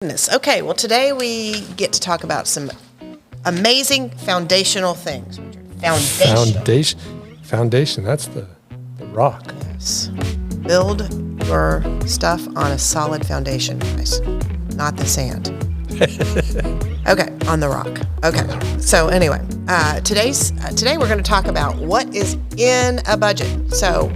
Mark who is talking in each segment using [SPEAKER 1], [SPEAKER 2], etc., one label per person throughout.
[SPEAKER 1] Goodness. Okay, well, today we get to talk about some amazing foundational things.
[SPEAKER 2] Foundation. That's the rock.
[SPEAKER 1] Yes. Build your stuff on a solid foundation, guys, not the sand. Okay, on the rock. Okay, so anyway, today we're going to talk about what is in a budget. So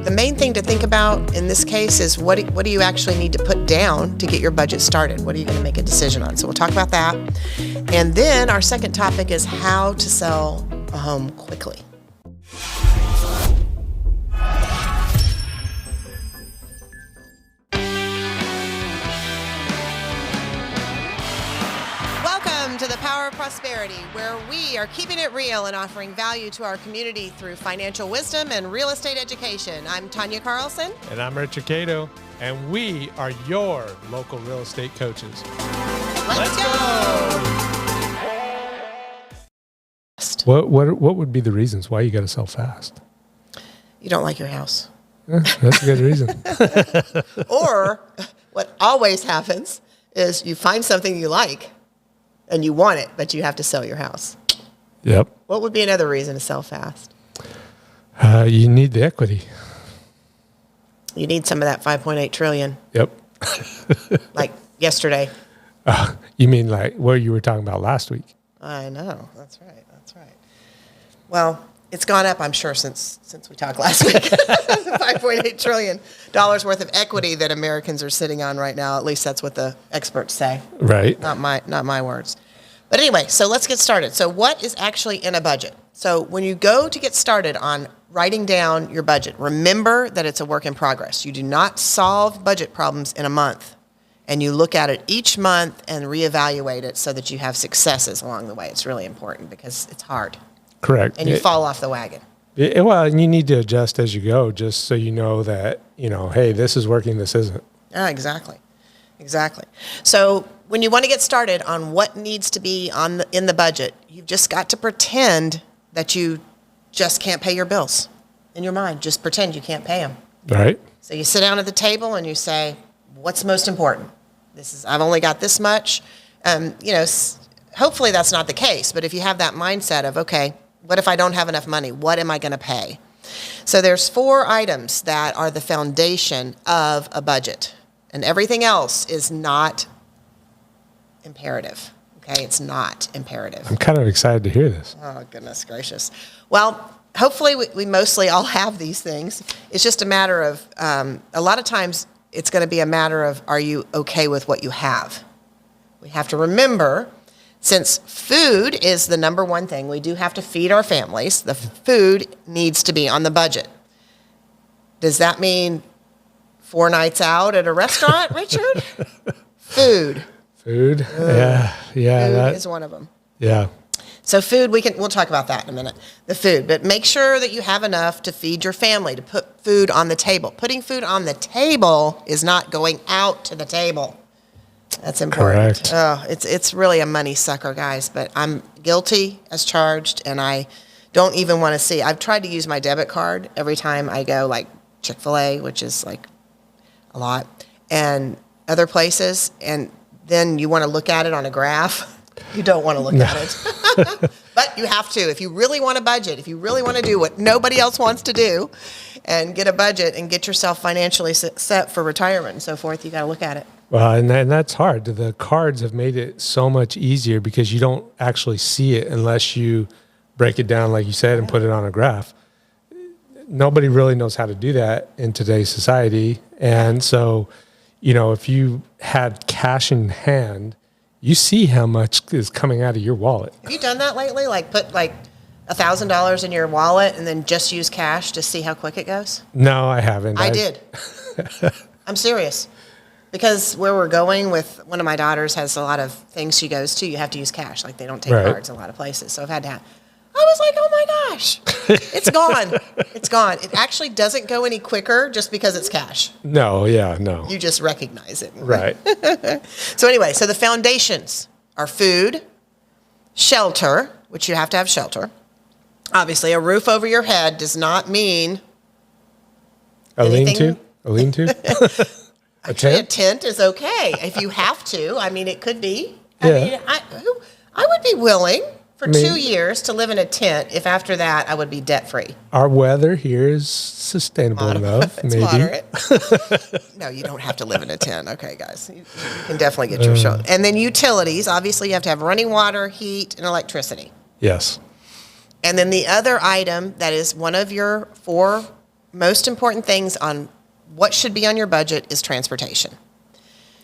[SPEAKER 1] the main thing to think about in this case is what do you actually need to put down to get your budget started? What are you going to make a decision on? So we'll talk about that. And then our second topic is how to sell a home quickly. Welcome to the Power of Prosperity, where we are keeping it real and offering value to our community through financial wisdom and real estate education. I'm Tanya Carlson.
[SPEAKER 2] And I'm Richard Cato. And we are your local real estate coaches.
[SPEAKER 1] Let's go!
[SPEAKER 2] What would be the reasons why you got to sell fast?
[SPEAKER 1] You don't like your house.
[SPEAKER 2] That's a good reason.
[SPEAKER 1] Or what always happens is you find something you like and you want it, but you have to sell your house.
[SPEAKER 2] Yep.
[SPEAKER 1] What would be another reason to sell fast?
[SPEAKER 2] You need the equity.
[SPEAKER 1] You need some of that 5.8 trillion.
[SPEAKER 2] Yep.
[SPEAKER 1] Like yesterday.
[SPEAKER 2] You mean like what you were talking about last week?
[SPEAKER 1] I know. That's right. Well, it's gone up, I'm sure, since we talked last week. $5.8 trillion worth of equity that Americans are sitting on right now. At least that's what the experts say.
[SPEAKER 2] Right.
[SPEAKER 1] Not my words. But anyway, so let's get started. So what is actually in a budget? So when you go to get started on writing down your budget, remember that it's a work in progress. You do not solve budget problems in a month. And you look at it each month and reevaluate it so that you have successes along the way. It's really important because it's hard.
[SPEAKER 2] Correct.
[SPEAKER 1] And you fall off the wagon.
[SPEAKER 2] Well, and you need to adjust as you go just so you know that, hey, this is working, this isn't.
[SPEAKER 1] Exactly. So when you want to get started on what needs to be in the budget, you've just got to pretend that you just can't pay your bills. In your mind, just pretend you can't pay them.
[SPEAKER 2] Right.
[SPEAKER 1] So you sit down at the table and you say, what's most important? I've only got this much. Hopefully that's not the case, but if you have that mindset of, okay, what if I don't have enough money? What am I going to pay? So there's 4 items that are the foundation of a budget, and everything else is not imperative. Okay, it's not imperative.
[SPEAKER 2] I'm kind of excited to hear this.
[SPEAKER 1] Oh, goodness gracious. Well, hopefully we mostly all have these things. It's just a matter of, a lot of times it's going to be a matter of, are you okay with what you have? We have to remember, since food is the number one thing, we do have to feed our families. The food needs to be on the budget. Does that mean 4 nights out at a restaurant, Richard? Food.
[SPEAKER 2] Yeah.
[SPEAKER 1] Food is one of them.
[SPEAKER 2] Yeah.
[SPEAKER 1] So food, we'll talk about that in a minute. The food, but make sure that you have enough to feed your family, to put food on the table. Putting food on the table is not going out to the table. That's important.
[SPEAKER 2] Correct.
[SPEAKER 1] Oh, it's really a money sucker, guys, but I'm guilty as charged, and I don't even want to see. I've tried to use my debit card every time I go, like Chick-fil-A, which is like a lot, and other places, and then you want to look at it on a graph. You don't want to look at it. But you have to. If you really want a budget, if you really want to do what nobody else wants to do and get a budget and get yourself financially set for retirement and so forth, you got to look at it.
[SPEAKER 2] Well, and that's hard. The cards have made it so much easier because you don't actually see it unless you break it down, like you said, and put it on a graph. Nobody really knows how to do that in today's society. And so, if you had cash in hand, you see how much is coming out of your wallet.
[SPEAKER 1] Have you done that lately? Like put like $1,000 in your wallet and then just use cash to see how quick it goes?
[SPEAKER 2] No, I haven't.
[SPEAKER 1] I did. I'm serious. Because where we're going with one of my daughters has a lot of things she goes to, you have to use cash. Like they don't take cards in a lot of places. So I've had to I was like, oh my gosh, it's gone. It's gone. It actually doesn't go any quicker just because it's cash.
[SPEAKER 2] No.
[SPEAKER 1] You just recognize it.
[SPEAKER 2] Right.
[SPEAKER 1] So anyway, so the foundations are food, shelter, which you have to have shelter. Obviously, a roof over your head does not mean
[SPEAKER 2] a lean-to.
[SPEAKER 1] Actually, a
[SPEAKER 2] tent?
[SPEAKER 1] tent is okay if you have to. I mean, it could be. I
[SPEAKER 2] Yeah.
[SPEAKER 1] mean, I would be willing for
[SPEAKER 2] I mean-
[SPEAKER 1] 2 years to live in a tent if after that I would be debt free.
[SPEAKER 2] Our weather here is sustainable enough,
[SPEAKER 1] It's
[SPEAKER 2] maybe.
[SPEAKER 1] moderate. No, you don't have to live in a tent. Okay, guys. You can definitely get your shelter. And then utilities. Obviously, you have to have running water, heat, and electricity.
[SPEAKER 2] Yes.
[SPEAKER 1] And then the other item that is one of your 4 most important things on what should be on your budget is transportation.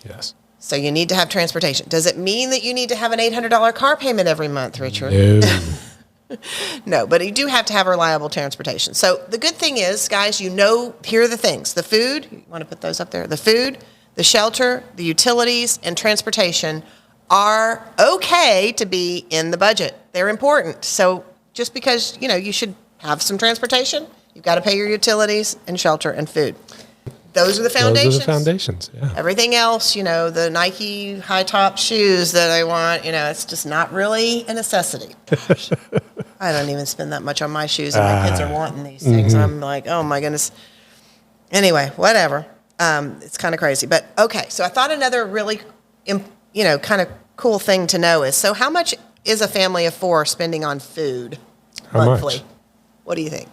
[SPEAKER 2] Yes.
[SPEAKER 1] So you need to have transportation. Does it mean that you need to have an $800 car payment every month, Richard?
[SPEAKER 2] No.
[SPEAKER 1] No, but you do have to have reliable transportation. So the good thing is, guys, here are the things. The food, you want to put those up there? The food, the shelter, the utilities, and transportation are okay to be in the budget. They're important. So just because, you should have some transportation, you've got to pay your utilities and shelter and food. Those are the foundations.
[SPEAKER 2] Those are the foundations, yeah.
[SPEAKER 1] Everything else, the Nike high top shoes that I want, it's just not really a necessity. Gosh, I don't even spend that much on my shoes, and my kids are wanting these things. I'm like, oh my goodness. Anyway, whatever. It's kind of crazy, but okay. So I thought another really, kind of cool thing to know is, so how much is a family of 4 spending on food monthly?
[SPEAKER 2] Much?
[SPEAKER 1] What do you think?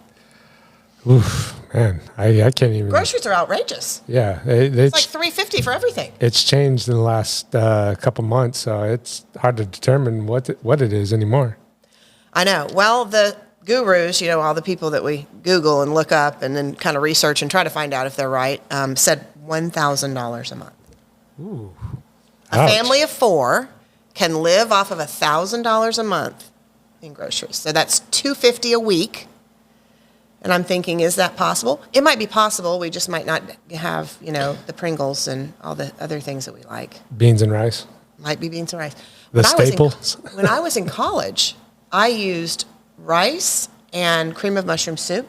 [SPEAKER 2] Oof, man, I can't even.
[SPEAKER 1] Groceries are outrageous.
[SPEAKER 2] Yeah,
[SPEAKER 1] It's like $3.50 for everything.
[SPEAKER 2] it's changed in the last couple months, so it's hard to determine what it is anymore.
[SPEAKER 1] I know. Well, the gurus, all the people that we Google and look up and then kind of research and try to find out if they're right, said $1,000 a month.
[SPEAKER 2] Ooh,
[SPEAKER 1] A
[SPEAKER 2] ouch.
[SPEAKER 1] family of 4 can live off of $1,000 a month in groceries. So that's $250 a week. And I'm thinking, is that possible? It might be possible. We just might not have, the Pringles and all the other things that we like.
[SPEAKER 2] Beans and rice.
[SPEAKER 1] Might be beans and rice.
[SPEAKER 2] The
[SPEAKER 1] When I was in-
[SPEAKER 2] staples.
[SPEAKER 1] when I was in college, I used rice and cream of mushroom soup,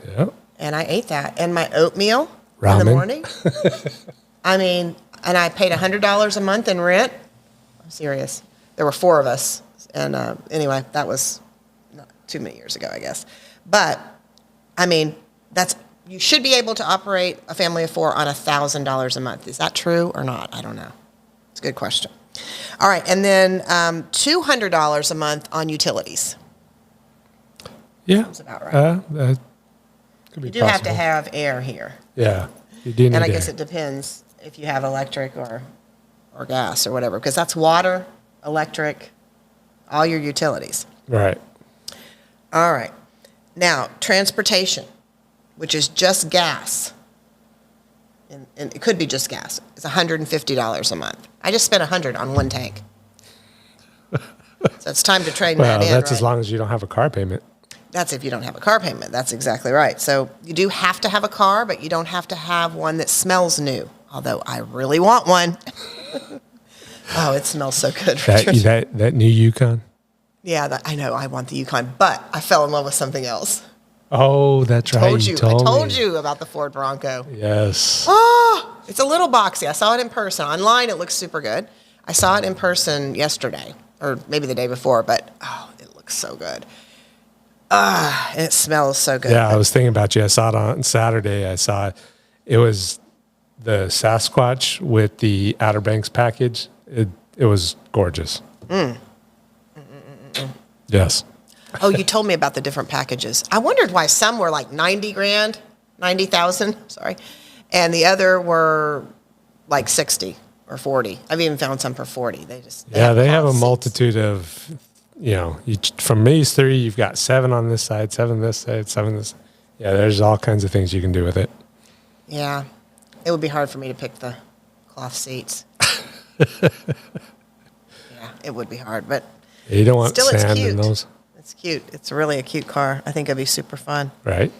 [SPEAKER 2] Yeah.
[SPEAKER 1] and I ate that. And my oatmeal in the
[SPEAKER 2] Ramen.
[SPEAKER 1] morning. I mean, and I paid $100 a month in rent. I'm serious. There were 4 of us. And anyway, that was not too many years ago, I guess. But, I mean, you should be able to operate a family of 4 on $1,000 a month. Is that true or not? I don't know. It's a good question. All right, and then $200 a month on utilities.
[SPEAKER 2] Yeah.
[SPEAKER 1] Sounds about right.
[SPEAKER 2] That could be
[SPEAKER 1] You do have to
[SPEAKER 2] possible.
[SPEAKER 1] have air here.
[SPEAKER 2] Yeah. You do need
[SPEAKER 1] And I guess
[SPEAKER 2] air.
[SPEAKER 1] it depends if you have electric or gas or whatever, because that's water, electric, all your utilities.
[SPEAKER 2] Right.
[SPEAKER 1] All right. Now, transportation, which is just gas, and it could be just gas, it's $150 a month. I just spent $100 on one tank. So it's time to trade
[SPEAKER 2] Well,
[SPEAKER 1] that in,
[SPEAKER 2] that's
[SPEAKER 1] right?
[SPEAKER 2] as long as you don't have a car payment.
[SPEAKER 1] That's if you don't have a car payment. That's exactly right. So you do have to have a car, but you don't have to have one that smells new, although I really want one. Oh, it smells so good, Richard.
[SPEAKER 2] That new Yukon.
[SPEAKER 1] Yeah, I know. I want the Yukon, but I fell in love with something else.
[SPEAKER 2] Oh, that's right.
[SPEAKER 1] I
[SPEAKER 2] Told
[SPEAKER 1] told
[SPEAKER 2] me.
[SPEAKER 1] you about the Ford Bronco.
[SPEAKER 2] Yes.
[SPEAKER 1] Oh, it's a little boxy. I saw it in person. Online, it looks super good. I saw it in person yesterday, or maybe the day before, but it looks so good. And it smells so good.
[SPEAKER 2] Yeah, I was thinking about you. I saw it on Saturday. I saw it. It was the Sasquatch with the Outer Banks package. It was gorgeous. Yes.
[SPEAKER 1] Oh, you told me about the different packages. I wondered why some were like 90,000, sorry, and the other were like 60 or 40. I've even found some for 40. They
[SPEAKER 2] They have a
[SPEAKER 1] seats.
[SPEAKER 2] multitude of, from these 3, you've got 7 on this side, 7 this side, 7 this. Yeah, there's all kinds of things you can do with it.
[SPEAKER 1] Yeah, it would be hard for me to pick the cloth seats. Yeah, it would be hard, but
[SPEAKER 2] You don't want
[SPEAKER 1] still, it's
[SPEAKER 2] sand
[SPEAKER 1] cute.
[SPEAKER 2] in those,
[SPEAKER 1] It's cute. It's really a cute car. I think it'd be super fun.
[SPEAKER 2] right?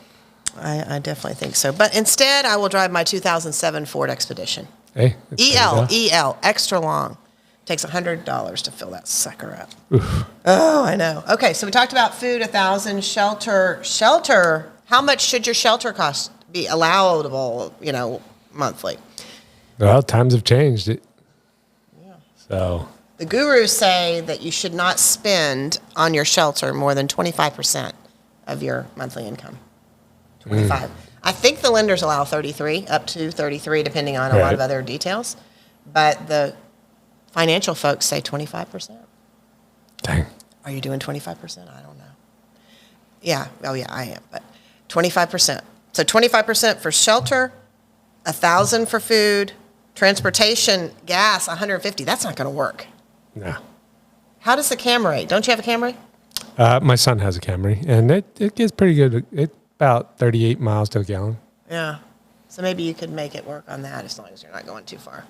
[SPEAKER 1] I definitely think so. But instead, I will drive my 2007 Ford Expedition.
[SPEAKER 2] Hey, it's there you go.
[SPEAKER 1] EL, extra long. Takes $100 to fill that sucker up. Oh, I know. Okay, so we talked about food, 1,000, shelter. How much should your shelter cost be allowable, monthly?
[SPEAKER 2] Well, times have changed it. So,
[SPEAKER 1] The gurus say that you should not spend on your shelter more than 25% of your monthly income. 25. I think the lenders allow 33, up to 33, depending on a lot of other details. But the financial folks say 25%.
[SPEAKER 2] Dang.
[SPEAKER 1] Are you doing 25%? I don't know. Yeah. Oh, yeah, I am. But 25%. So 25% for shelter, $1,000 for food, transportation, gas, $150. That's not going to work.
[SPEAKER 2] No.
[SPEAKER 1] How does the Camry? Don't you have a Camry?
[SPEAKER 2] My son has a Camry, and it gets pretty good. It's about 38 miles to a gallon.
[SPEAKER 1] Yeah. So maybe you could make it work on that as long as you're not going too far.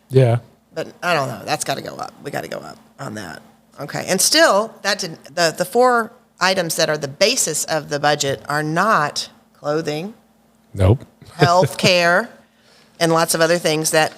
[SPEAKER 2] Yeah.
[SPEAKER 1] But I don't know. That's got to go up. We got to go up on that. Okay. And still, the four items that are the basis of the budget are not clothing,
[SPEAKER 2] Nope.
[SPEAKER 1] health care, and lots of other things that,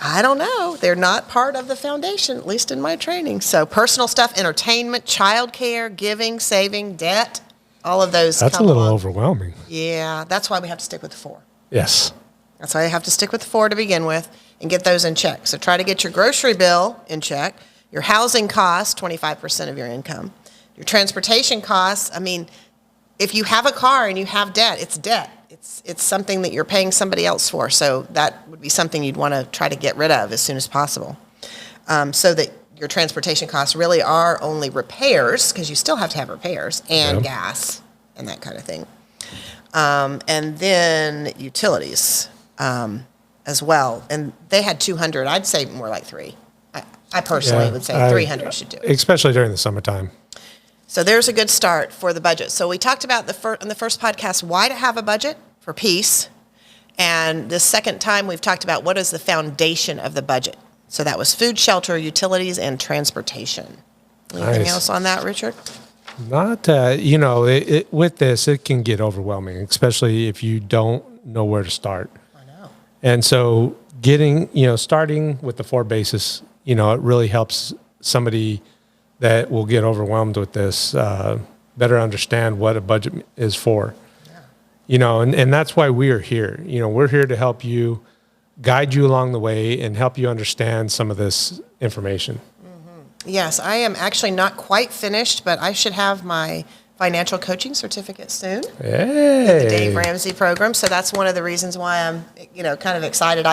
[SPEAKER 1] I don't know, they're not part of the foundation, at least in my training. So personal stuff, entertainment, childcare, giving, saving, debt, all of those
[SPEAKER 2] That's a
[SPEAKER 1] come
[SPEAKER 2] little
[SPEAKER 1] along.
[SPEAKER 2] overwhelming.
[SPEAKER 1] Yeah, that's why we have to stick with the four.
[SPEAKER 2] Yes.
[SPEAKER 1] That's why you have to stick with the four to begin with and get those in check. So try to get your grocery bill in check, your housing costs, 25% of your income, your transportation costs. I mean, if you have a car and you have debt, it's debt. It's something that you're paying somebody else for. So that would be something you'd want to try to get rid of as soon as possible. So that your transportation costs really are only repairs, because you still have to have repairs, and gas and that kind of thing. And then utilities as well. And they had 200. I'd say more like 3. I personally would say 300 should do it.
[SPEAKER 2] Especially during the summertime.
[SPEAKER 1] So there's a good start for the budget. So we talked about on the first podcast why to have a budget, for peace. And the second time we've talked about what is the foundation of the budget. So that was food, shelter, utilities, and transportation. Anything else on that, Richard?
[SPEAKER 2] Not, with this, it can get overwhelming, especially if you don't know where to start.
[SPEAKER 1] I know.
[SPEAKER 2] And so starting with the four bases, it really helps somebody that will get overwhelmed with this better understand what a budget is for. Yeah. And that's why we are here. We're here to help you, guide you along the way, and help you understand some of this information.
[SPEAKER 1] Yes, I am actually not quite finished, but I should have my financial coaching certificate soon.
[SPEAKER 2] Hey.
[SPEAKER 1] The Dave Ramsey program. So that's one of the reasons why I'm, kind of excited.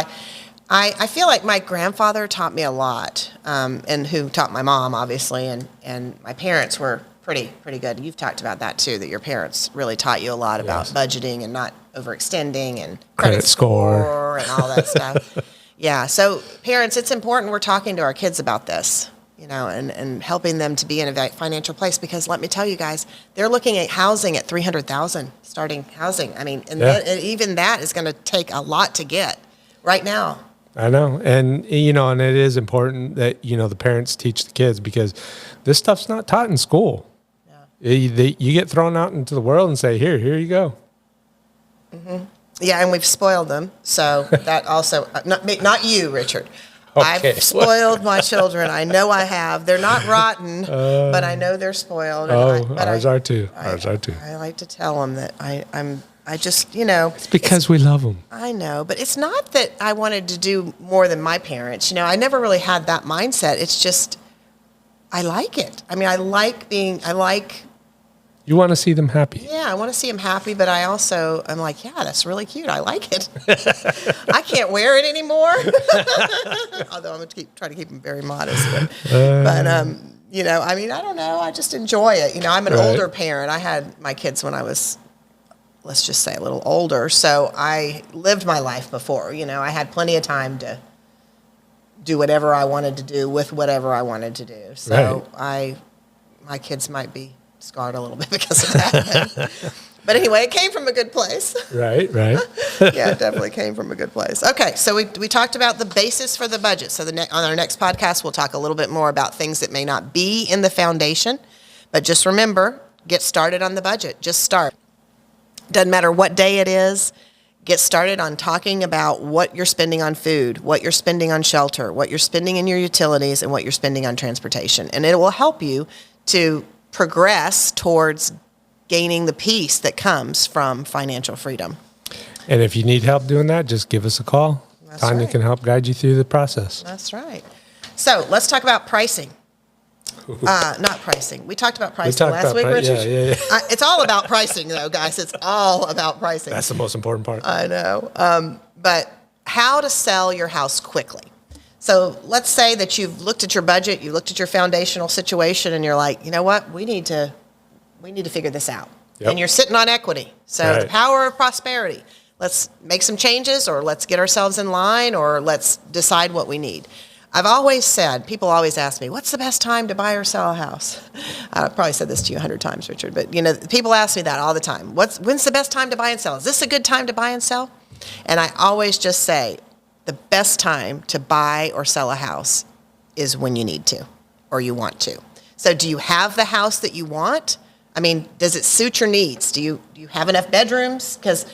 [SPEAKER 1] I feel like my grandfather taught me a lot, and who taught my mom, obviously, and my parents were pretty good. You've talked about that too, that your parents really taught you a lot about budgeting and not overextending and credit score and all that stuff. Yeah, so parents, it's important we're talking to our kids about this, and helping them to be in a financial place, because let me tell you guys, they're looking at housing at $300,000, starting housing. I mean, and even that is going to take a lot to get right now.
[SPEAKER 2] I know. And, and it is important that, the parents teach the kids, because this stuff's not taught in school. Yeah. You get thrown out into the world and say, here you go.
[SPEAKER 1] Mm-hmm. Yeah, and we've spoiled them. So that also, not you, Richard.
[SPEAKER 2] Okay.
[SPEAKER 1] I've spoiled my children. I know I have. They're not rotten, but I know they're spoiled.
[SPEAKER 2] Ours are too. Ours are too.
[SPEAKER 1] I like to tell them that I just,
[SPEAKER 2] It's because we love them.
[SPEAKER 1] I know, but it's not that I wanted to do more than my parents. I never really had that mindset. It's just, I like it. I mean,
[SPEAKER 2] You want to see them happy.
[SPEAKER 1] Yeah, I want to see them happy, but I'm like, yeah, that's really cute. I like it. I can't wear it anymore. Although I'm going to try to keep them very modest. But I don't know. I just enjoy it. I'm an older parent. I had my kids when I was, let's just say, a little older. So I lived my life before. I had plenty of time to do whatever I wanted to do with whatever I wanted to do. So my kids might be scarred a little bit because of that. But anyway, it came from a good place.
[SPEAKER 2] Right.
[SPEAKER 1] Yeah, it definitely came from a good place. Okay, so we talked about the basis for the budget. So on our next podcast, we'll talk a little bit more about things that may not be in the foundation. But just remember, get started on the budget. Just start. Doesn't matter what day it is. Get started on talking about what you're spending on food, what you're spending on shelter, what you're spending in your utilities, and what you're spending on transportation. And it will help you to progress towards gaining the peace that comes from financial freedom.
[SPEAKER 2] And if you need help doing that, just give us a call.
[SPEAKER 1] That's
[SPEAKER 2] Tanya
[SPEAKER 1] right.
[SPEAKER 2] can help guide you through the process.
[SPEAKER 1] That's right. So let's talk about pricing. Not pricing. We talked about pricing
[SPEAKER 2] talked
[SPEAKER 1] last
[SPEAKER 2] about
[SPEAKER 1] week, Richard.
[SPEAKER 2] yeah.
[SPEAKER 1] It's all about pricing, though, guys. It's all about pricing.
[SPEAKER 2] That's the most important part.
[SPEAKER 1] I know. But how to sell your house quickly. So let's say that you've looked at your budget, you looked at your foundational situation, and you're like, you know what, we need to figure this out.
[SPEAKER 2] Yep.
[SPEAKER 1] And you're sitting on equity. So
[SPEAKER 2] Right.
[SPEAKER 1] the power of prosperity. Let's make some changes, or let's get ourselves in line, or let's decide what we need. I've always said, people always ask me, what's the best time to buy or sell a house? I've probably said this to you 100 times, Richard, but people ask me that all the time. When's the best time to buy and sell? Is this a good time to buy and sell? And I always just say, the best time to buy or sell a house is when you need to, or you want to. So do you have the house that you want? I mean, does it suit your needs? Do you have enough bedrooms? Because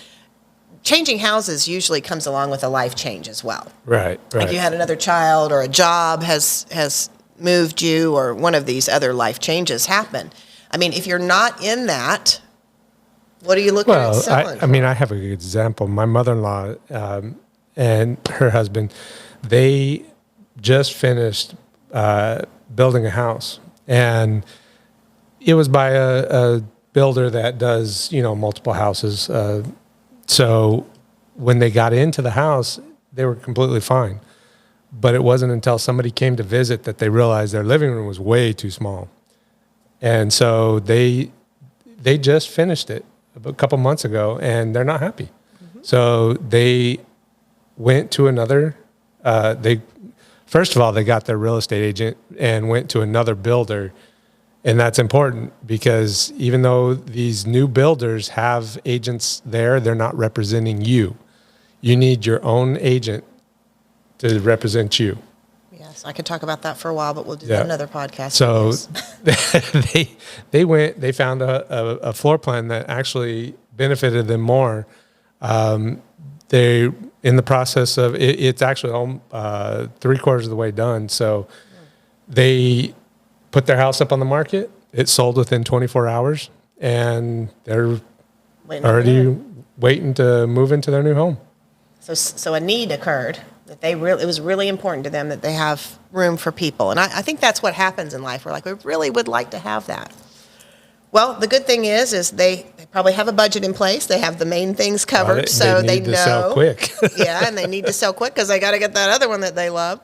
[SPEAKER 1] changing houses usually comes along with a life change as well.
[SPEAKER 2] Right.
[SPEAKER 1] If you had another child, or a job has moved you, or one of these other life changes happen. I mean, if you're not in that, what are you looking at selling?
[SPEAKER 2] I have a good example. My mother-in-law and her husband, they just finished building a house, and it was by a builder that does multiple houses. So when they got into the house, they were completely fine. But it wasn't until somebody came to visit that they realized their living room was way too small. And so they just finished it a couple months ago, and they're not happy. Mm-hmm. So they went to another, first of all, they got their real estate agent and went to another builder. And that's important, because even though these new builders have agents there, they're not representing you. You need your own agent to represent you.
[SPEAKER 1] Yes, I could talk about that for a while, but we'll do that another podcast.
[SPEAKER 2] So they found a floor plan that actually benefited them more. They're in the process of it's actually 3/4 of the way done. So they put their house up on the market. It sold within 24 hours, and they're already waiting to move into their new home.
[SPEAKER 1] So a need occurred that it was really important to them that they have room for people. And I think that's what happens in life. We're like, we really would like to have that. Well, the good thing is they probably have a budget in place. They have the main things covered, so they know.
[SPEAKER 2] Sell quick.
[SPEAKER 1] Yeah, and they need to sell quick because they got to get that other one that they love.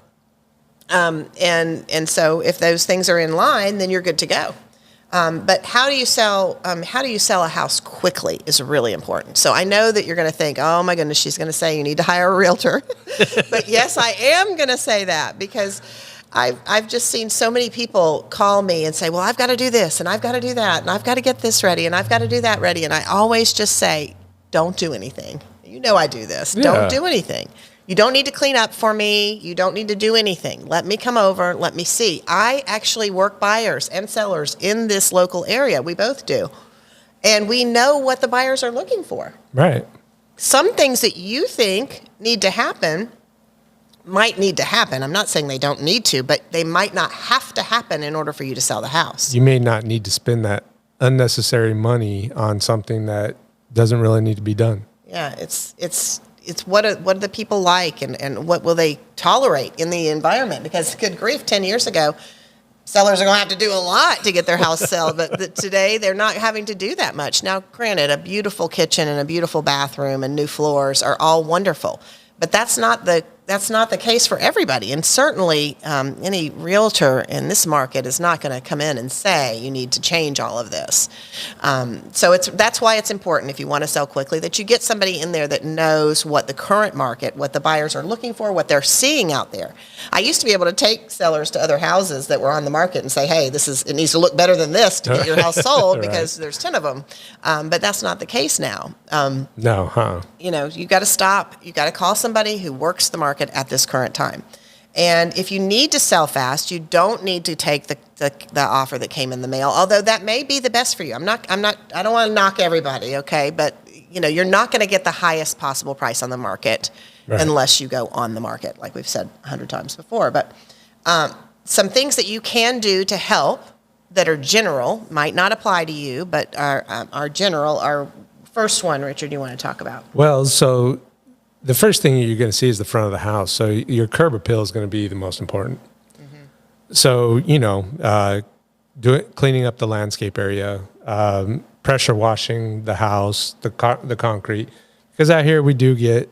[SPEAKER 1] And so if those things are in line, then you're good to go. But how do you sell a house quickly is really important. So I know that you're going to think, oh my goodness, she's going to say you need to hire a realtor. But yes, I am going to say that, because I've just seen so many people call me and say, well, I've got to do this, and I've got to do that, and I've got to get this ready, and I've got to do that ready. And I always just say, don't do anything. You know I do this. Yeah. Don't do anything. You don't need to clean up for me. You don't need to do anything. Let me come over. Let me see. I actually work buyers and sellers in this local area. We both do. And we know what the buyers are looking for.
[SPEAKER 2] Right.
[SPEAKER 1] Some things that you think need to happen might need to happen. I'm not saying they don't need to, but they might not have to happen in order for you to sell the house.
[SPEAKER 2] You may not need to spend that unnecessary money on something that doesn't really need to be done.
[SPEAKER 1] Yeah, it's what do the people like, and what will they tolerate in the environment? Because good grief, 10 years ago, sellers are going to have to do a lot to get their house sold, but today they're not having to do that much. Now, granted, a beautiful kitchen and a beautiful bathroom and new floors are all wonderful, but that's not the case for everybody. And certainly any realtor in this market is not going to come in and say you need to change all of this. So that's why it's important, if you want to sell quickly, that you get somebody in there that knows what the current market, what the buyers are looking for, what they're seeing out there. I used to be able to take sellers to other houses that were on the market and say, hey, it needs to look better than this to get your house sold, right, because there's 10 of them. But that's not the case now.
[SPEAKER 2] No, huh?
[SPEAKER 1] You got to stop. You got to call somebody who works the market at this current time. And if you need to sell fast, you don't need to take the offer that came in the mail, although that may be the best for you. I don't want to knock everybody, okay? But you're not going to get the highest possible price on the market, right, unless you go on the market, like we've said 100 times before. But some things that you can do to help that are general, might not apply to you, but are general. Our first one, Richard, you want to talk about?
[SPEAKER 2] Well, so the first thing you're going to see is the front of the house. So your curb appeal is going to be the most important. So, cleaning up the landscape area, pressure washing the house, the concrete, because out here we do get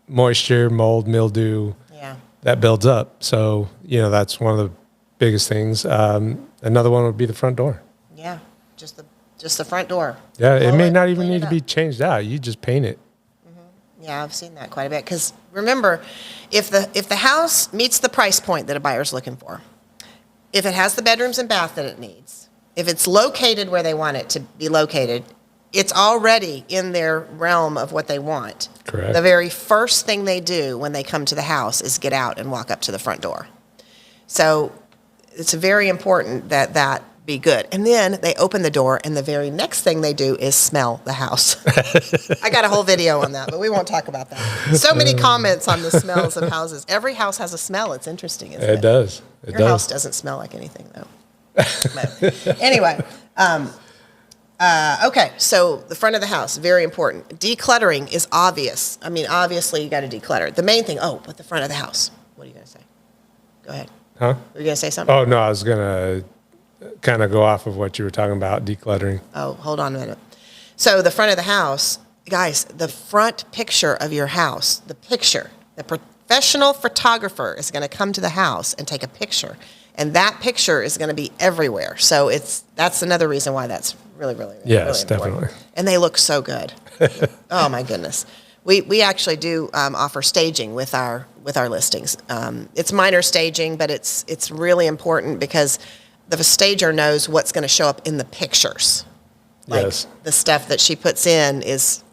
[SPEAKER 2] moisture, mold, mildew
[SPEAKER 1] Yeah.
[SPEAKER 2] that builds up. So, that's one of the biggest things. Another one would be the front door.
[SPEAKER 1] Yeah. Just the front door.
[SPEAKER 2] Yeah, it
[SPEAKER 1] Blow
[SPEAKER 2] may not even
[SPEAKER 1] clean
[SPEAKER 2] need
[SPEAKER 1] it
[SPEAKER 2] to
[SPEAKER 1] up.
[SPEAKER 2] be changed out. You just paint it.
[SPEAKER 1] Yeah, I've seen that quite a bit. Because remember, if the house meets the price point that a buyer's looking for, if it has the bedrooms and bath that it needs, if it's located where they want it to be located, it's already in their realm of what they want.
[SPEAKER 2] Correct.
[SPEAKER 1] The very first thing they do when they come to the house is get out and walk up to the front door. So it's very important that that be good. And then they open the door, and the very next thing they do is smell the house. I got a whole video on that, but we won't talk about that. So many comments on the smells of houses. Every house has a smell. It's interesting, isn't it?
[SPEAKER 2] It does. It
[SPEAKER 1] Your
[SPEAKER 2] does.
[SPEAKER 1] house doesn't smell like anything, though. But anyway, okay, so the front of the house, very important. Decluttering is obvious. I mean, obviously, you got to declutter. The main thing, but the front of the house. What are you going to say? Go ahead.
[SPEAKER 2] Huh?
[SPEAKER 1] Were you going to say something?
[SPEAKER 2] Oh, no, I was going to kind of go off of what you were talking about, decluttering.
[SPEAKER 1] Oh, hold on a minute. So the front of the house, guys, the front picture of your house, the professional photographer is going to come to the house and take a picture. And that picture is going to be everywhere. So that's another reason why that's really, really,
[SPEAKER 2] Yes,
[SPEAKER 1] really important.
[SPEAKER 2] definitely.
[SPEAKER 1] And they look so good. Oh my goodness. We actually do offer staging with our listings. It's minor staging, but it's really important because the stager knows what's going to show up in the pictures. Like
[SPEAKER 2] Yes.
[SPEAKER 1] the stuff that she puts in is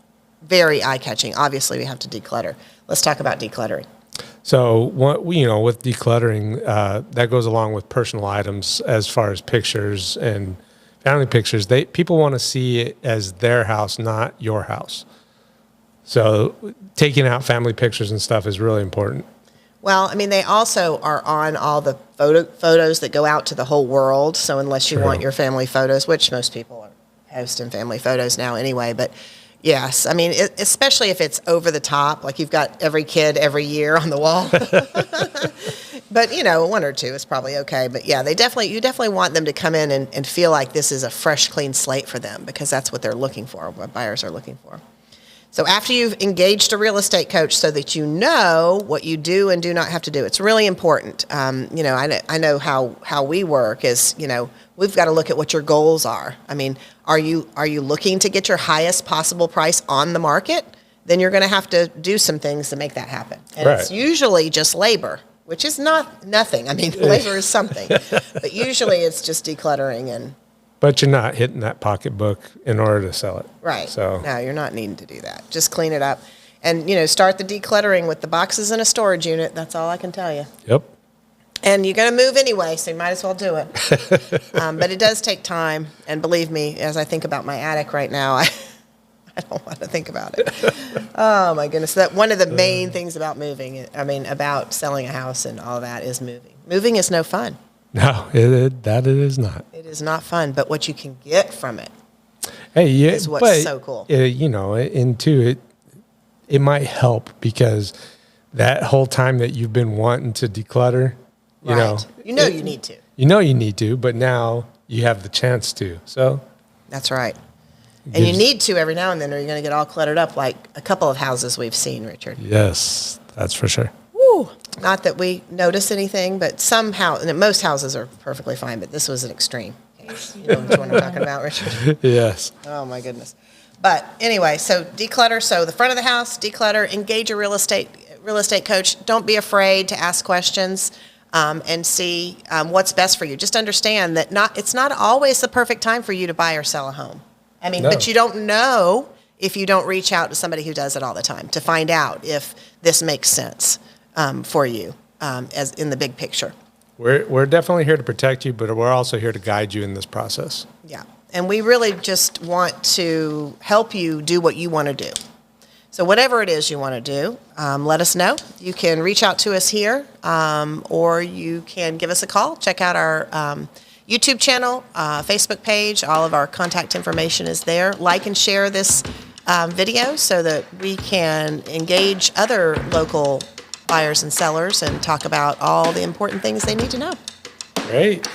[SPEAKER 1] very eye-catching. Obviously, we have to declutter. Let's talk about decluttering.
[SPEAKER 2] So, with decluttering, that goes along with personal items as far as pictures and family pictures. People want to see it as their house, not your house. So, taking out family pictures and stuff is really important.
[SPEAKER 1] Well, I mean, they also are on all the photos that go out to the whole world. So unless you
[SPEAKER 2] True.
[SPEAKER 1] want your family photos, which most people are posting family photos now anyway, but yes, I mean, especially if it's over the top, like you've got every kid every year on the wall. But, one or two is probably okay. But yeah, you definitely want them to come in and feel like this is a fresh, clean slate for them because that's what they're looking for, what buyers are looking for. So after you've engaged a real estate coach so that you know what you do and do not have to do, it's really important. I know how we work is, we've got to look at what your goals are. I mean, are you looking to get your highest possible price on the market? Then you're going to have to do some things to make that happen. And
[SPEAKER 2] Right.
[SPEAKER 1] It's usually just labor, which is nothing. I mean, labor is something. But usually it's just decluttering
[SPEAKER 2] But you're not hitting that pocketbook in order to sell it.
[SPEAKER 1] Right.
[SPEAKER 2] So,
[SPEAKER 1] No, you're not needing to do that. Just clean it up. And, start the decluttering with the boxes in a storage unit. That's all I can tell you.
[SPEAKER 2] yep.
[SPEAKER 1] And you're going to move anyway, so you might as well do it. But it does take time. And believe me, as I think about my attic right now, I don't want to think about it. Oh, my goodness. That one of the main things about about selling a house and all that is moving. Moving is no fun.
[SPEAKER 2] No, it is not.
[SPEAKER 1] It is not fun, but what you can get from it.
[SPEAKER 2] Hey, yeah,
[SPEAKER 1] Is what's
[SPEAKER 2] but,
[SPEAKER 1] so cool.
[SPEAKER 2] And two, it might help because that whole time that you've been wanting to declutter, you
[SPEAKER 1] Right. You need to.
[SPEAKER 2] you need to, but now you have the chance to. So
[SPEAKER 1] That's right. And you
[SPEAKER 2] gives-
[SPEAKER 1] need to every now and then, or you're going to get all cluttered up like a couple of houses we've seen, Richard.
[SPEAKER 2] yes, that's for sure.
[SPEAKER 1] Woo! Not that we notice anything, but most houses are perfectly fine, but this was an extreme case. You know which one I'm talking about, Richard?
[SPEAKER 2] Yes.
[SPEAKER 1] Oh, my goodness. But anyway, so declutter. So the front of the house, declutter, engage a real estate coach. Don't be afraid to ask questions and see what's best for you. Just understand that it's not always the perfect time for you to buy or sell a home. I mean,
[SPEAKER 2] No.
[SPEAKER 1] but you don't know if you don't reach out to somebody who does it all the time to find out if this makes sense for you as in the big picture.
[SPEAKER 2] We're definitely here to protect you, but we're also here to guide you in this process.
[SPEAKER 1] Yeah. And we really just want to help you do what you want to do. So whatever it is you want to do, let us know. You can reach out to us here, or you can give us a call. Check out our YouTube channel, Facebook page. All of our contact information is there. Like and share this video so that we can engage other local buyers and sellers and talk about all the important things they need to know.
[SPEAKER 2] Great.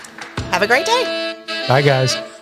[SPEAKER 1] Have a great day.
[SPEAKER 2] Bye, guys.